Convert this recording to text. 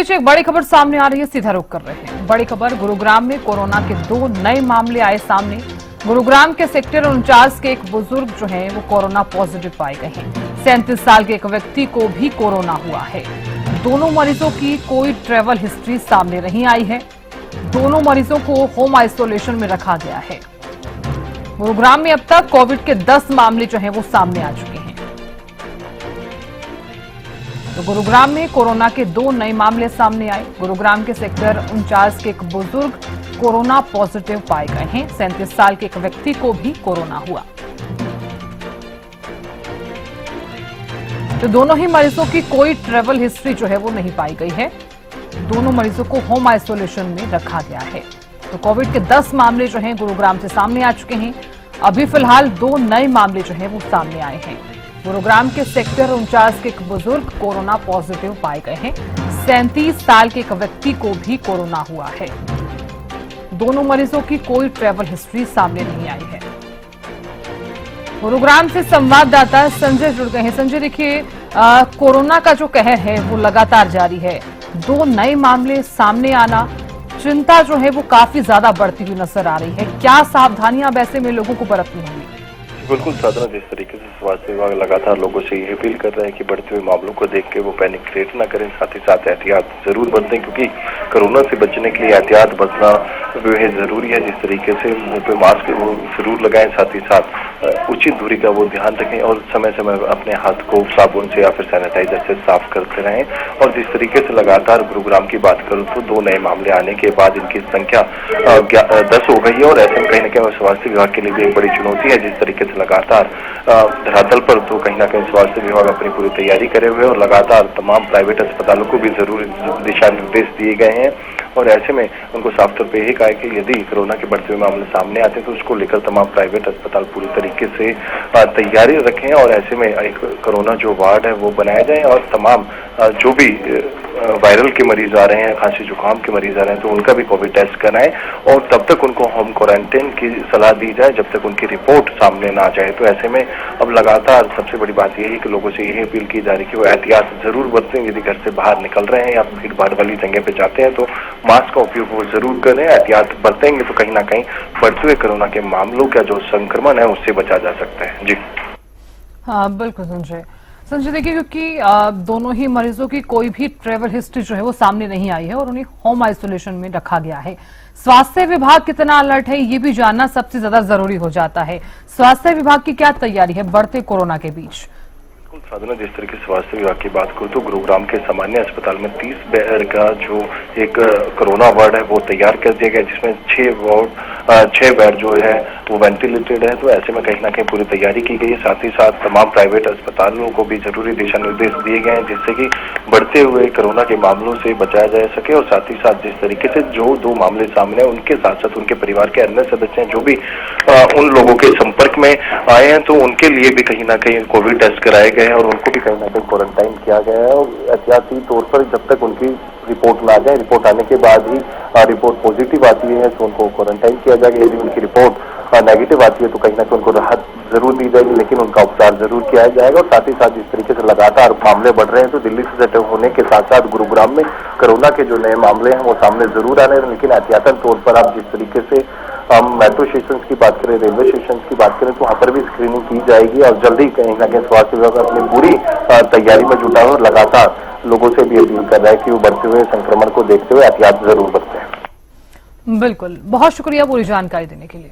बीच एक बड़ी खबर सामने आ रही है, सीधा रुख कर रहे हैं। बड़ी खबर, गुरुग्राम में कोरोना के 2 नए मामले आए सामने। गुरुग्राम के सेक्टर 49 के एक बुजुर्ग जो हैं वो कोरोना पॉजिटिव पाए गए हैं। 37 साल के एक व्यक्ति को भी कोरोना हुआ है। दोनों मरीजों की कोई ट्रैवल हिस्ट्री सामने नहीं आई है। दोनों मरीजों को होम आइसोलेशन में रखा गया है। गुरुग्राम में अब तक कोविड के 10 मामले जो हैं वो सामने आ चुके हैं। तो गुरुग्राम में कोरोना के 2 नए मामले सामने आए। गुरुग्राम के सेक्टर 49 के एक बुजुर्ग कोरोना पॉजिटिव पाए गए हैं। 37 साल के एक व्यक्ति को भी कोरोना हुआ। तो दोनों ही मरीजों की कोई ट्रैवल हिस्ट्री जो है वो नहीं पाई गई है। दोनों मरीजों को होम आइसोलेशन में रखा गया है। तो कोविड के 10 मामले जो हैं गुरुग्राम से सामने आ चुके हैं। अभी फिलहाल 2 नए मामले जो हैं वो सामने आए हैं। गुरुग्राम के सेक्टर 49 के एक बुजुर्ग कोरोना पॉजिटिव पाए गए हैं। 37 साल के एक व्यक्ति को भी कोरोना हुआ है। दोनों मरीजों की कोई ट्रैवल हिस्ट्री सामने नहीं आई है। गुरुग्राम से संवाददाता संजय जुड़ गए हैं। संजय, देखिए, कोरोना का जो कहर है वो लगातार जारी है। 2 नए मामले सामने आना, चिंता जो है वो काफी ज्यादा बढ़ती हुई नजर आ रही है। क्या सावधानियां अब ऐसे में लोगों को बरतनी होंगी? बिल्कुल साधना, जिस तरीके से स्वास्थ्य विभाग लगातार लोगों से ये अपील कर रहा है कि बढ़ते हुए मामलों को देख के वो पैनिक क्रिएट न करें, साथ ही साथ एहतियात जरूर बरतें, क्योंकि कोरोना से बचने के लिए एहतियात बरतना बेहद जरूरी है। जिस तरीके से मुंह पे मास्क वो जरूर लगाएं, साथ ही साथ उचित दूरी का वो ध्यान रखें और समय समय अपने हाथ को साबुन से या फिर सैनिटाइजर से साफ करते रहें। और जिस तरीके से लगातार गुरुग्राम की बात करूं तो 2 नए मामले आने के बाद इनकी संख्या 10 हो गई है। और ऐसे में कहीं न कहीं स्वास्थ्य विभाग के लिए भी एक बड़ी चुनौती है। जिस तरीके से लगातार धरातल पर तो कहीं न कहीं स्वास्थ्य विभाग अपनी पूरी तैयारी करे हुए और लगातार तमाम प्राइवेट अस्पतालों को भी जरूरी दिशा निर्देश दिए गए हैं। और ऐसे में उनको साफ तौर पर यही कहा है कि यदि कोरोना के बढ़ते हुए मामले सामने आते हैं तो उसको लेकर तमाम प्राइवेट अस्पताल पूरी तरीके से तैयारी रखें। और ऐसे में एक कोरोना जो वार्ड है वो बनाया जाए और तमाम जो भी वायरल के मरीज आ रहे हैं, खांसी जुकाम के मरीज आ रहे हैं, तो उनका भी कोविड टेस्ट कराएं और तब तक उनको होम क्वारंटाइन की सलाह दी जाए जब तक उनकी रिपोर्ट सामने ना आ जाए। तो ऐसे में अब लगातार सबसे बड़ी बात यही कि लोगों से यही अपील की जा रही है कि वो एहतियात जरूर बरतें। यदि घर से बाहर निकल रहे हैं या भीड़ भाड़ वाली जगह पे जाते हैं तो मास्क का उपयोग वो जरूर करें। एहतियात बरतेंगे तो कहीं ना कहीं बढ़ते हुए कोरोना के मामलों का जो संक्रमण है उससे बचा जा सकता है। जी हाँ, बिल्कुल संजय, देखिए, क्योंकि दोनों ही मरीजों की कोई भी ट्रैवल हिस्ट्री जो है वो सामने नहीं आई है और उन्हें होम आइसोलेशन में रखा गया है। स्वास्थ्य विभाग कितना अलर्ट है ये भी जानना सबसे ज्यादा जरूरी हो जाता है। स्वास्थ्य विभाग की क्या तैयारी है बढ़ते कोरोना के बीच? साधना, जिस तरीके से स्वास्थ्य विभाग की बात करूं तो गुरुग्राम के सामान्य अस्पताल में 30 बेड का जो एक कोरोना वार्ड है वो तैयार कर दिया गया, जिसमें 6 बेड जो है वो वेंटिलेटेड है। तो ऐसे में कहीं ना कहीं पूरी तैयारी की गई है। साथ ही साथ तमाम प्राइवेट अस्पतालों को भी जरूरी दिशा निर्देश दिए गए हैं जिससे कि बढ़ते हुए कोरोना के मामलों से बचाया जा सके। और साथ ही साथ जिस तरीके से जो 2 मामले सामने उनके साथ साथ उनके परिवार के अन्य सदस्य हैं जो भी उन लोगों के संपर्क में आए हैं तो उनके लिए भी कहीं ना कहीं कोविड टेस्ट कराए गए हैं और उनको भी कहीं ना कहीं क्वारंटाइन किया गया है। और एहतियाती तौर पर जब तक उनकी रिपोर्ट ना आ जाए, रिपोर्ट आने के बाद ही रिपोर्ट पॉजिटिव आती है तो उनको क्वारंटाइन किया जाएगा। यदि उनकी रिपोर्ट नेगेटिव आती है तो कहीं ना कहीं उनको राहत जरूर दी जाएगी, लेकिन उनका उपचार जरूर किया जाएगा। और साथ ही साथ जिस तरीके से लगातार मामले बढ़ रहे हैं तो दिल्ली से सटे होने के साथ साथ गुरुग्राम में कोरोना के जो नए मामले हैं वो सामने जरूर आ रहे हैं। लेकिन एहतियातन तौर पर आप जिस तरीके से हम मेट्रो स्टेशन की बात करें, रेलवे स्टेशन की बात करें तो वहां पर भी स्क्रीनिंग की जाएगी और जल्दी कहीं ना कहीं स्वास्थ्य विभाग अपनी पूरी तैयारी में जुटा है और लगातार लोगों से भी अपील कर रहा है कि वो बढ़ते हुए संक्रमण को देखते हुए एहतियात जरूर बरतें। बिल्कुल, बहुत शुक्रिया पूरी जानकारी देने के लिए।